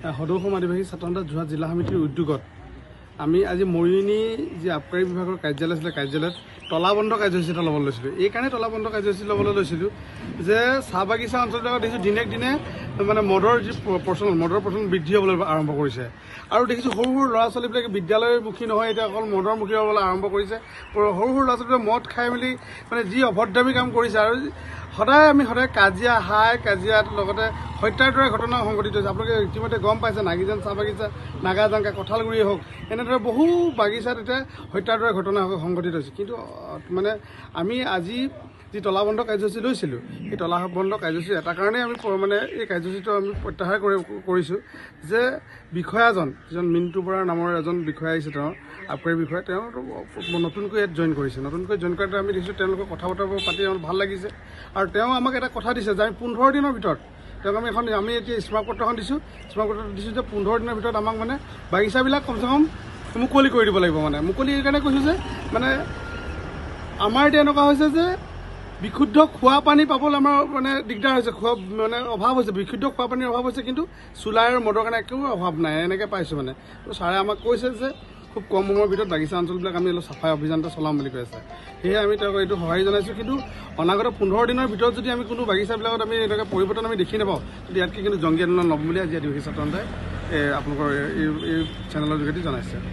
সদৌ আদিবাসী ছাত্ৰ সন্থা যোৰহাট জিলা সমিতিৰ উদ্যোগত আমি আজি মৰিয়নি যি আবকাৰী বিভাগৰ কাৰ্যালয় আছিলে কাৰ্যালয়ত তলাবন্ধ কাৰ্যসূচী এটা ল'বলৈ লৈছিলোঁ। এইকাৰণে তলাবন্ধ কাৰ্যসূচী ল'বলৈ লৈছিলোঁ যে চাহ বাগিচা অঞ্চলবিলাকত দেখিছোঁ দিনে দিনে মানে মদৰ প্ৰচলন বৃদ্ধি হ'বলৈ আৰম্ভ কৰিছে আৰু দেখিছোঁ সৰু সৰু ল'ৰা ছোৱালীবিলাকে বিদ্যালয়মুখী নহয়, এতিয়া অকল মদৰ মুখী হ'বলৈ আৰম্ভ কৰিছে। সৰু সৰু ল'ৰা ছোৱালীবিলাকে মদ খাই মেলি মানে যি অভদ্ৰামী কাম কৰিছে আৰু সদায় কাজিয়া কাজিয়াত লগতে হত্যাৰ দৰে ঘটনা সংঘটিত হৈছে। আপোনালোকে ইতিমধ্যে গম পাইছে নাগিজান চাহ বাগিচা, নাগাজাংকা, কঁঠালগুৰিয়ে হওক, এনেদৰে বহু বাগিচাত এতিয়া হত্যাৰ দৰে ঘটনা সংঘটিত হৈছে। কিন্তু মানে আমি আজি যি তলাবন্ধ কাৰ্যসূচী লৈছিলোঁ, সেই তলাবন্ধ কাৰ্যসূচী এটা কাৰণেই আমি মানে এই কাৰ্যসূচীটো আমি প্ৰত্যাহাৰ কৰিছোঁ যে বিষয়াজন যিজন মিণ্টু বৰা নামৰ এজন বিষয়া আহিছে, তেওঁ আবকাৰী বিষয়া, তেওঁ নতুনকৈ ইয়াত জইন কৰিছে। নতুনকৈ জইন কৰাতে আমি দেখিছোঁ তেওঁলোকৰ কথা বতৰাবোৰ পাতি আমাৰ ভাল লাগিছে আৰু তেওঁ আমাক এটা কথা দিছে যে আমি 15 দিনৰ ভিতৰত তেওঁক আমি এতিয়া স্মাৰকপত্ৰ এখন দিছোঁ। স্মাৰকপত্ৰ দিছোঁ যে 15 দিনৰ ভিতৰত আমাক মানে বাগিচাবিলাক কমচে কম মুকলি কৰি দিব লাগিব। মানে মুকলি এইকাৰণে কৈছোঁ যে মানে আমাৰ এতিয়া এনেকুৱা হৈছে যে বিশুদ্ধ খোৱা পানী পাবলৈ আমাৰ মানে দিগদাৰ হৈছে, মানে অভাৱ হৈছে, বিশুদ্ধ খোৱা পানীৰ অভাৱ হৈছে, কিন্তু চুলাই আৰু মদৰ কাৰণে একো অভাৱ নাই, এনেকৈ পাইছোঁ মানে। তো ছাৰে আমাক কৈছে যে খুব কম সময়ৰ ভিতৰত বাগিচা অঞ্চলবিলাক আমি অলপ চাফাই অভিযান এটা চলাম বুলি কৈ আছে। সেয়ে আমি তেওঁক এইটো সঁহাৰি জনাইছোঁ। কিন্তু অনাগত 15 দিনৰ ভিতৰত যদি আমি কোনো বাগিচাবিলাকত আমি এনেকৈ পৰিৱৰ্তন আমি দেখি নাপাওঁ, তেতিয়া ইয়াতকৈ কিন্তু জংগী আন্দোলন ল'ম বুলি আজি আদিবাসী ছাত্ৰ সন্থাই আপোনালোকৰ এই চেনেলৰ যোগেদি জনাইছে।